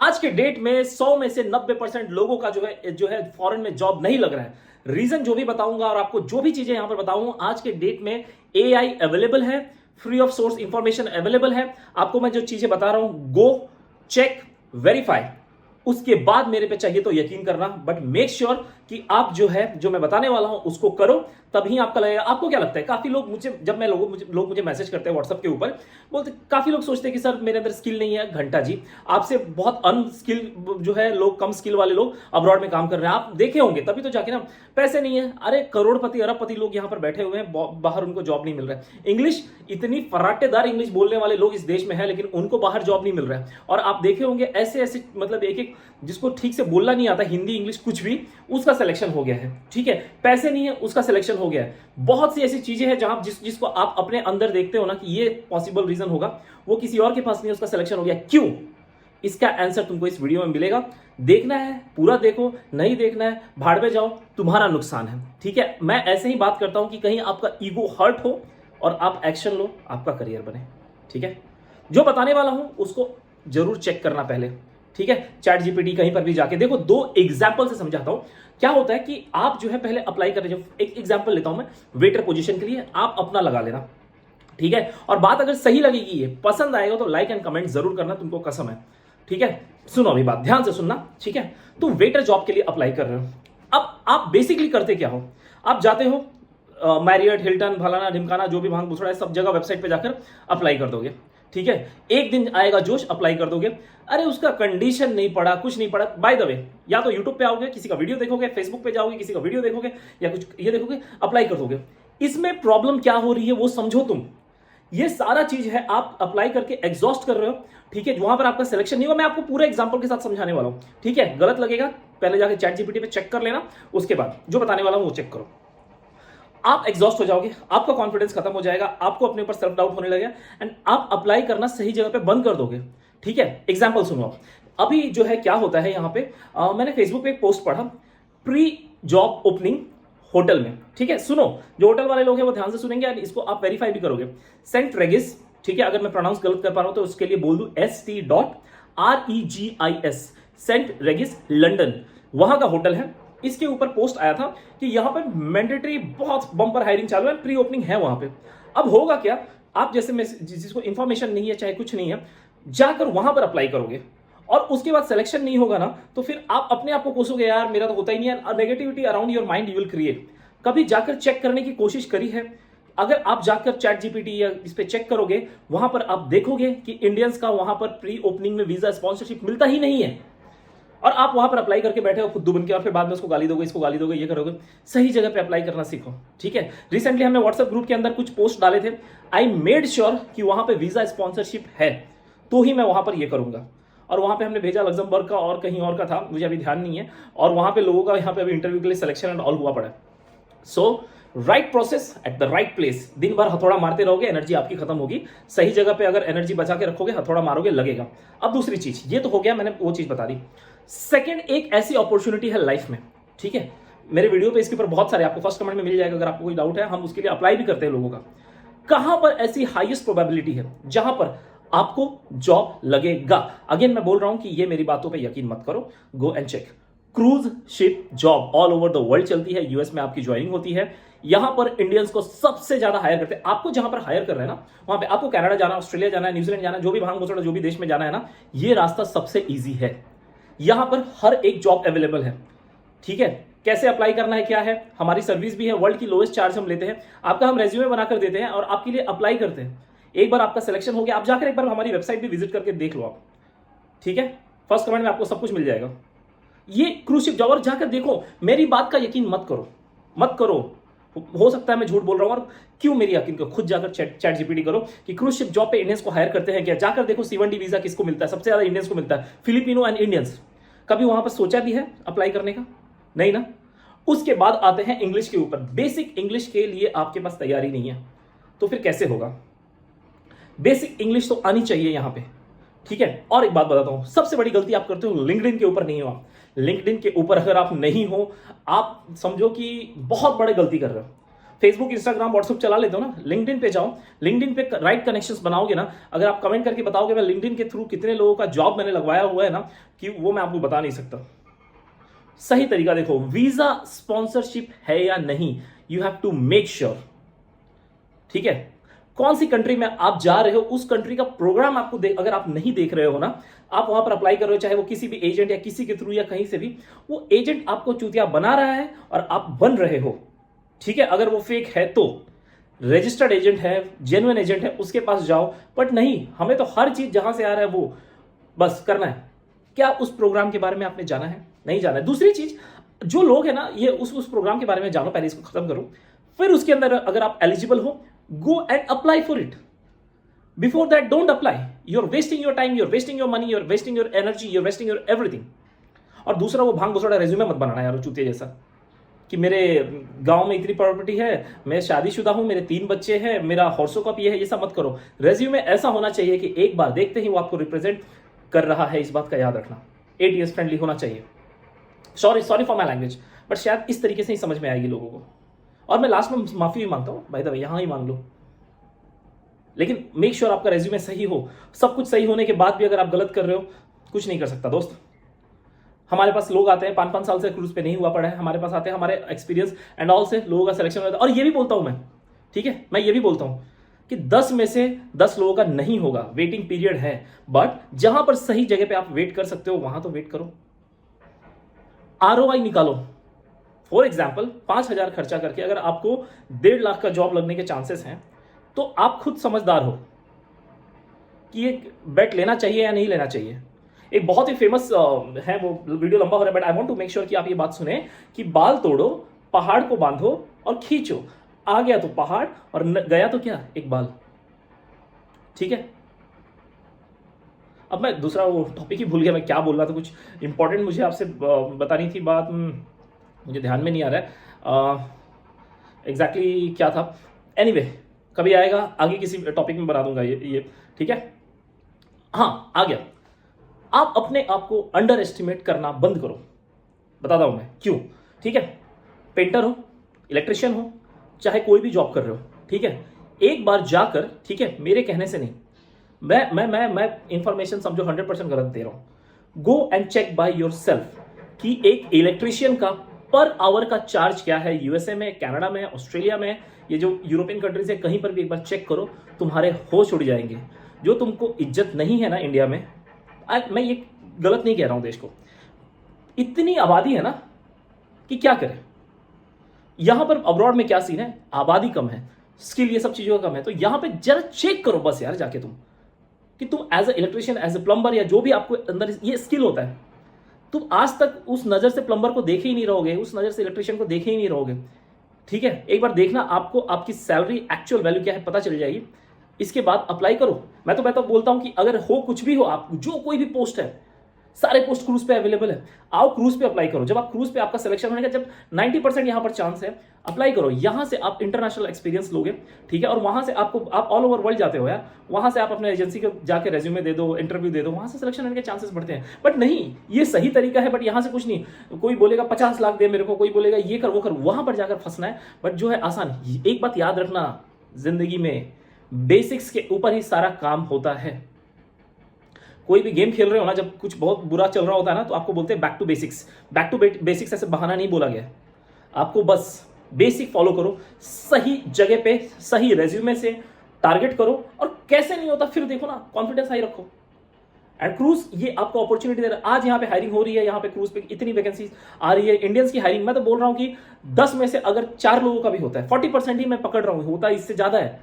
आज के डेट में 100 में से 90% लोगों का जो है फॉरेन में जॉब नहीं लग रहा है। रीजन जो भी बताऊंगा और आपको जो भी चीजें यहां पर बताऊंगा, आज के डेट में एआई अवेलेबल है, free of source information available है। आपको मैं जो चीजें बता रहा हूं, गो चेक वेरीफाई, उसके बाद मेरे पे चाहिए तो यकीन करना, बट मेक श्योर कि आप जो है जो मैं बताने वाला हूं उसको करो, तभी आपका लगेगा। आपको क्या लगता है, काफी लोग मुझे जब मैं लोग मुझे मैसेज करते हैं व्हाट्सएप के ऊपर, बोलते काफी लोग सोचते हैं कि सर मेरे अंदर स्किल नहीं है। घंटा जी, आपसे बहुत अनस्किल जो है लोग, कम स्किल वाले लोग अब्रॉड में काम कर रहे हैं, आप देखे होंगे, तभी तो जाके ना पैसे नहीं है। अरे करोड़पति अरबपति लोग यहां पर बैठे हुए हैं, बाहर उनको जॉब नहीं मिल रहा है। इंग्लिश, इतनी फराटेदार इंग्लिश बोलने वाले लोग इस देश में है, लेकिन उनको बाहर जॉब नहीं मिल रहा है। और आप देखे होंगे ऐसे ऐसे, मतलब एक एक जिसको ठीक से बोलना नहीं आता, हिंदी इंग्लिश कुछ भी, उसका सिलेक्शन हो गया है। ठीक है, पैसे नहीं है, उसका सिलेक्शन हो गया है। बहुत सी ऐसी चीजें हैं जहां जिसको आप अपने अंदर देखते हो ना कि ये पॉसिबल रीजन होगा, वो किसी और के पास नहीं है, उसका सिलेक्शन हो गया। क्यों? इसका आंसर तुमको इस वीडियो में मिलेगा। देखना है पूरा देखो, नहीं देखना है भाड़ में जाओ, तुम्हारा नुकसान है। ठीक है, मैं ऐसे ही बात करता हूं कि कहीं आपका ईगो हर्ट हो और आप एक्शन लो, आपका करियर बने। ठीक है, जो बताने वाला हूं उसको जरूर चेक करना पहले। ठीक है, चैट जीपीटी कहीं पर भी जाके देखो। दो एग्जाम्पल से समझाता हूं क्या होता है कि आप जो है पहले अप्लाई कर रहे हो। एक एग्जाम्पल लेता हूं मैं, वेटर पोजीशन के लिए आप अपना लगा लेना। ठीक है, और बात अगर सही लगेगी, ये पसंद आएगा तो लाइक एंड कमेंट जरूर करना, तुमको कसम है। ठीक है, सुनो अभी बात ध्यान से सुनना। ठीक है, तुम वेटर जॉब के लिए अप्लाई कर रहे हो। अब आप बेसिकली करते क्या हो, आप जाते हो मैरियट, हिल्टन, फलाना ढिमकाना, जो भी भांग भूसड़ा है, सब जगह वेबसाइट पे जाकर अप्लाई कर दोगे। ठीक है, एक दिन आएगा जोश, अप्लाई कर दोगे। अरे उसका कंडीशन नहीं पड़ा, कुछ नहीं पड़ा। बाय द वे, या तो यूट्यूब पे आओगे, किसी का वीडियो देखोगे, फेसबुक पे जाओगे, किसी का वीडियो देखोगे, या कुछ ये देखोगे, अप्लाई कर दोगे। इसमें प्रॉब्लम क्या हो रही है वो समझो तुम। ये सारा चीज है, आप अप्लाई करके एग्जॉस्ट कर रहे हो। ठीक है, वहां पर आपका सिलेक्शन नहीं हुआ। मैं आपको पूरे एग्जांपल के साथ समझाने वाला हूं। ठीक है, गलत लगेगा पहले जाके चैट जीपीटी पे चेक कर लेना, उसके बाद जो बताने वाला हूं वो चेक करो। आप एग्जॉस्ट हो जाओगे, आपका कॉन्फिडेंस खत्म हो जाएगा, आपको अपने ऊपर सेल्फ डाउट होने लगेगा, एंड आप अप्लाई करना सही जगह पे बंद कर दोगे। ठीक है, एग्जांपल सुनो। अभी जो है क्या होता है यहाँ पे, मैंने फेसबुक पे एक पोस्ट पढ़ा, प्री जॉब ओपनिंग होटल में। ठीक है, सुनो, जो होटल वाले लोग हैं वो ध्यान से सुनेंगे, और इसको आप वेरीफाई भी करोगे। सेंट रेगिस, ठीक है, अगर मैं प्रोनाउंस गलत कर पा रहा हूं तो उसके लिए बोल दूं ST.REGIS, सेंट रेगिस लंदन, वहां का होटल है। इसके ऊपर पोस्ट आया था कि यहां पर मैंडेटरी बहुत बम्पर हायरिंग चालू है, प्री ओपनिंग है वहां पे। अब होगा क्या, आप जैसे में जिसको इंफॉर्मेशन नहीं है, चाहे कुछ नहीं है, जाकर वहां पर अप्लाई करोगे, और उसके बाद सिलेक्शन नहीं होगा ना, तो फिर आप अपने आप को कोसोगे, यार मेरा तो होता ही नहीं है। Negativity around your mind you will create. कभी जाकर चेक करने की कोशिश करी है? अगर आप जाकर चैट जीपीटी या इस पे चेक करोगे, वहां पर आप देखोगे कि इंडियंस का वहां पर प्री ओपनिंग में वीजा स्पॉन्सरशिप मिलता ही नहीं है, और आप वहां पर अप्लाई करके बैठे हो खुद बन के, और फिर बाद में उसको गाली दोगे, इसको गाली दोगे, ये करोगे। सही जगह पे अप्लाई करना सीखो। ठीक है, रिसेंटली हमने व्हाट्सएप ग्रुप के अंदर कुछ पोस्ट डाले थे, आई मेड श्योर कि वहां पे वीजा स्पॉन्सरशिप है तो ही मैं वहां पर ये करूंगा। और वहां पे हमने भेजा लग्जमबर्ग का और कहीं और का था, मुझे अभी ध्यान नहीं है, और वहां पे लोगों का यहाँ पे अभी इंटरव्यू के लिए सिलेक्शन एंड ऑल हुआ पड़ा है। So right process at the right place. दिन भर हथौड़ा मारते रहोगे, एनर्जी आपकी खत्म होगी। सही जगह पे अगर एनर्जी बचा के रखोगे, हथौड़ा मारोगे, लगेगा। अब दूसरी चीज, ये तो हो गया, मैंने वो चीज बता दी। सेकंड, एक ऐसी अपॉर्चुनिटी है लाइफ में। ठीक है, मेरे वीडियो पे इसके ऊपर बहुत सारे आपको फर्स्ट कमेंट में मिल जाएगा, अगर आपको कोई डाउट है, हम उसके लिए अप्लाई भी करते हैं लोगों का। कहां पर ऐसी हाईएस्ट प्रोबेबिलिटी है जहां पर आपको जॉब लगेगा? अगेन मैं बोल रहा हूं कि ये मेरी बातों पे यकीन मत करो, go and check. Cruise ship job all over the world चलती है, यूएस में आपकी ज्वाइनिंग होती है। यहां पर इंडियंस को सबसे ज्यादा हायर करते हैं। आपको जहां पर हायर कर रहे हैं ना, वहां पे आपको कनाडा जाना, ऑस्ट्रेलिया जाना है, न्यूजीलैंड जाना है, जो भी भांग घोसड़ा जो भी देश में जाना है ना, ये रास्ता सबसे ईजी है। यहां पर हर एक जॉब अवेलेबल है। ठीक है, कैसे अप्लाई करना है, क्या है, हमारी सर्विस भी है, वर्ल्ड की लोएस्ट चार्ज हम लेते हैं। आपका हम रेज्यूमे बनाकर देते हैं और आपके लिए अप्लाई करते हैं। एक बार आपका सिलेक्शन हो गया, आप जाकर एक बार हमारी वेबसाइट भी विजिट करके देख लो आप। ठीक है, फर्स्ट कमेंट में आपको सब कुछ मिल जाएगा। ये क्रूज शिप जॉब, और जाकर देखो, मेरी बात का यकीन मत करो, मत करो। हो सकता है मैं झूठ बोल रहा हूं, और क्यों मेरी यकीन करो, खुद जाकर चैट जीपीटी करो कि क्रूज शिप जॉब पे इंडियंस को हायर करते हैं क्या। जाकर देखो C1D वीजा किसको मिलता है, सबसे ज्यादा इंडियंस को मिलता है, फिलिपिनो एंड इंडियंस। कभी वहां पर सोचा भी है अप्लाई करने का? नहीं ना। उसके बाद आते हैं इंग्लिश के ऊपर। बेसिक इंग्लिश के लिए आपके पास तैयारी नहीं है तो फिर कैसे होगा? बेसिक इंग्लिश तो आनी चाहिए यहां पे। ठीक है, और एक बात बताता हूं, सबसे बड़ी गलती आप करते हो, लिंक्डइन के ऊपर नहीं हो। आप लिंक्डइन के ऊपर अगर आप नहीं हो, आप समझो कि बहुत बड़ी गलती कर रहे हो। फेसबुक, इंस्टाग्राम, व्हाट्सएप चला लेते हो ना, लिंक्डइन पे जाओ, लिंक्डइन पे राइट कनेक्शंस बनाओगे ना, अगर आप कमेंट करके बताओगे मैं लिंक्डइन के थ्रू कितने लोगों का जॉब मैंने लगवाया हुआ है ना, कि वो मैं आपको बता नहीं सकता। सही तरीका देखो, वीजा स्पॉन्सरशिप है या नहीं, you have to make sure. ठीक है, कौन सी कंट्री में आप जा रहे हो, उस कंट्री का प्रोग्राम आपको अगर आप नहीं देख रहे हो ना, आप वहां पर अप्लाई कर रहे हो, चाहे वो किसी भी एजेंट या किसी के थ्रू या कहीं से भी, वो एजेंट आपको चूतिया बना रहा है और आप बन रहे हो। ठीक है, अगर वो फेक है तो रजिस्टर्ड एजेंट है, जेन्युइन एजेंट है, उसके पास जाओ। बट नहीं, हमें तो हर चीज जहां से आ रहा है वो बस करना है। क्या उस प्रोग्राम के बारे में आपने जाना है? नहीं जाना है। दूसरी चीज, जो लोग है ना, ये उस प्रोग्राम के बारे में जानो, पहले इसको खत्म करो, फिर उसके अंदर अगर आप एलिजिबल हो, go and apply for it. Before that don't apply, you are wasting your time, you are wasting your money, you are wasting your energy, you are wasting your everything. और दूसरा, वो भांग घोसड़ा रेज्यूमे मत बनाना यार चूतिया जैसा, कि मेरे गांव में इतनी प्रॉपर्टी है, मैं शादीशुदा हूं, मेरे 3 बच्चे हैं, मेरा हॉर्सो कप ये है, ये सब मत करो। रेज्यूमे ऐसा होना चाहिए कि एक बार देखते ही वो आपको रिप्रेजेंट कर रहा है, इस बात का याद रखना। ATS फ्रेंडली होना चाहिए। Sorry for my language, but शायद इस तरीके से ही समझ में आएगी लोगों को। और मैं लास्ट में माफी भी मांगता हूँ भाई, दबे यहां ही मांग लो, लेकिन मेक श्योर आपका रेज्यूमे सही हो। सब कुछ सही होने के बाद भी अगर आप गलत कर रहे हो, कुछ नहीं कर सकता दोस्त। हमारे पास लोग आते हैं 5-5 साल से क्रूज पे नहीं हुआ पड़ा है, हमारे पास आते हैं, हमारे एक्सपीरियंस एंड ऑल से लोगों का सिलेक्शन होता है। और ये भी बोलता हूं मैं, ठीक है, मैं ये भी बोलता हूं कि 10 में से 10 लोगों का नहीं होगा, वेटिंग पीरियड है। बट जहां पर सही जगह पे आप वेट कर सकते हो, वहां तो वेट करो। ROI निकालो। फॉर एग्जाम्पल, 5,000 खर्चा करके अगर आपको 1.5 लाख का जॉब लगने के चांसेस हैं, तो आप खुद समझदार हो कि ये बेट लेना चाहिए या नहीं लेना चाहिए। एक बहुत ही फेमस है, वो वीडियो लंबा हो रहा है, but I want to make sure कि आप ये बात सुने कि बाल तोड़ो, पहाड़ को बांधो और खींचो। आ गया तो पहाड़ और गया तो क्या, एक बाल। ठीक है, अब मैं दूसरा वो टॉपिक ही भूल गया, मैं क्या बोल रहा था, कुछ इंपॉर्टेंट मुझे आपसे बतानी थी बात, मुझे ध्यान में नहीं आ रहा है एग्जैक्टली क्या था। एनीवे, कभी आएगा, आगे किसी टॉपिक में बना दूंगा ये। ठीक है, हाँ आ गया। आप अपने आप को अंडर एस्टिमेट करना बंद करो। बताता हूं मैं क्यों। ठीक है, पेंटर हो, इलेक्ट्रिशियन हो, चाहे कोई भी जॉब कर रहे हो, ठीक है, एक बार जाकर, ठीक है, मेरे कहने से नहीं, मैं इंफॉर्मेशन समझो 100% गलत दे रहा हूं। Go and check by yourself कि एक इलेक्ट्रिशियन का पर आवर का चार्ज क्या है, यूएसए में, कनाडा में, ऑस्ट्रेलिया में, ये जो यूरोपियन कंट्रीज है, कहीं पर भी एक बार चेक करो, तुम्हारे होश उड़ जाएंगे। जो तुमको इज्जत नहीं है ना इंडिया में, मैं ये गलत नहीं कह रहा हूं, देश को इतनी आबादी है ना कि क्या करें। यहां पर अब्रॉड में क्या सीन है, आबादी कम है, स्किल ये सब चीजों का कम है, तो यहां पे जरा चेक करो बस यार जाके तुम, कि तुम as a electrician, as a plumber, या जो भी आपको अंदर ये स्किल होता है, तुम आज तक उस नजर से प्लम्बर को देखे ही नहीं रहोगे, उस नजर से इलेक्ट्रिशियन को देखे ही नहीं रहोगे। ठीक है, एक बार देखना, आपको आपकी सैलरी एक्चुअल वैल्यू क्या है पता चल जाएगी। इसके बाद अप्लाई करो। मैं तो बोलता हूं कि अगर हो कुछ भी हो, आप जो कोई भी पोस्ट है, सारे पोस्ट क्रूज पे अवेलेबल है, आओ क्रूज पे अप्लाई करो। जब आप क्रूज पे आपका सिलेक्शन होने का जब 90% यहां पर चांस है, अप्लाई करो। यहां से आप इंटरनेशनल एक्सपीरियंस लोगे, ठीक है, और वहां से आपको, आप ऑल ओवर वर्ल्ड जाते हो यार, वहां से आप अपने एजेंसी को जाके रेज्यूमे दे दो, इंटरव्यू दे दो, वहां से सिलेक्शन होने के चांसेस बढ़ते हैं। बट नहीं, ये सही तरीका है, बट यहां से कुछ नहीं। कोई बोलेगा 50 लाख दे मेरे को, कोई बोलेगा ये कर वो कर, वहां पर जाकर फंसना है। बट जो है आसान, एक बात याद रखना, जिंदगी में बेसिक्स के ऊपर ही सारा काम होता है। कोई भी गेम खेल रहे हो ना, जब कुछ बहुत बुरा चल रहा होता है ना, तो आपको बोलते हैं back to basics. Back to basics ऐसे बहाना नहीं बोला गया, आपको बस बेसिक फॉलो करो, सही जगह पे सही रेज्यूमे से टारगेट करो, और कैसे नहीं होता फिर देखो ना, कॉन्फिडेंस हाई रखो। एंड क्रूज ये आपको अपॉर्चुनिटी दे रहा है। आज यहाँ पे हायरिंग हो रही है, यहाँ पे क्रूज पे इतनी वैकेंसी आ रही है, इंडियंस की हायरिंग। मैं तो बोल रहा हूँ कि 10 में से अगर 4 लोगों का भी होता है, 40% ही मैं पकड़ रहा हूँ, होता है इससे ज्यादा है,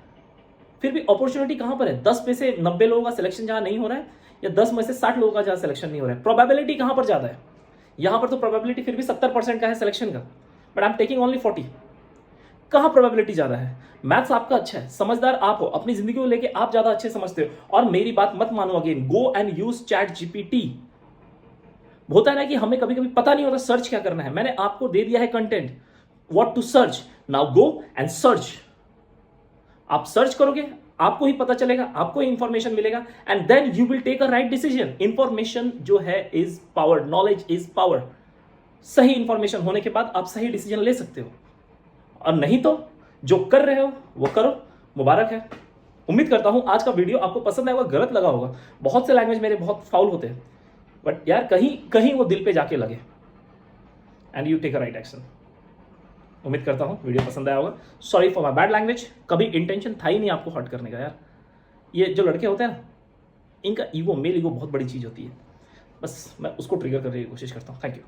फिर भी अपॉर्चुनिटी कहां पर है? 10 में से 90 लोगों का सिलेक्शन जहां नहीं हो रहा है, या 10 में से 60 लोगों का जहां सिलेक्शन नहीं हो रहा है, प्रोबेबिलिटी कहां पर ज्यादा है? यहां पर तो प्रोबेबिलिटी फिर भी 70% का है सिलेक्शन का, but I am taking only 40। कहां प्रोबेबिलिटी ज्यादा है? मैथ्स आपका अच्छा है, समझदार आप हो, अपनी जिंदगी को लेके आप ज्यादा अच्छे समझते हो। और मेरी बात मत मानो, again go and use chat GPT. होता है ना कि हमें कभी कभी पता नहीं होता सर्च क्या करना है, मैंने आपको दे दिया है content, what to search, now go and search. आप सर्च करोगे, आपको ही पता चलेगा, आपको ही इंफॉर्मेशन मिलेगा, and then you will take a right decision. Information जो है is power, knowledge is power. सही इंफॉर्मेशन होने के बाद आप सही डिसीजन ले सकते हो, और नहीं तो जो कर रहे हो वो करो, मुबारक है। उम्मीद करता हूं आज का वीडियो आपको पसंद आएगा, गलत लगा होगा। बहुत से लैंग्वेज मेरे बहुत फाउल होते हैं, बट यार कहीं कहीं वो दिल पे जाके लगे and you take a right action. उम्मीद करता हूं वीडियो पसंद आया होगा। Sorry for my bad language, कभी इंटेंशन था ही नहीं आपको हर्ट करने का यार। ये जो लड़के होते हैं ना, इनका ईगो, मेल ईगो बहुत बड़ी चीज़ होती है, बस मैं उसको ट्रिगर करने की कोशिश करता हूँ। Thank you.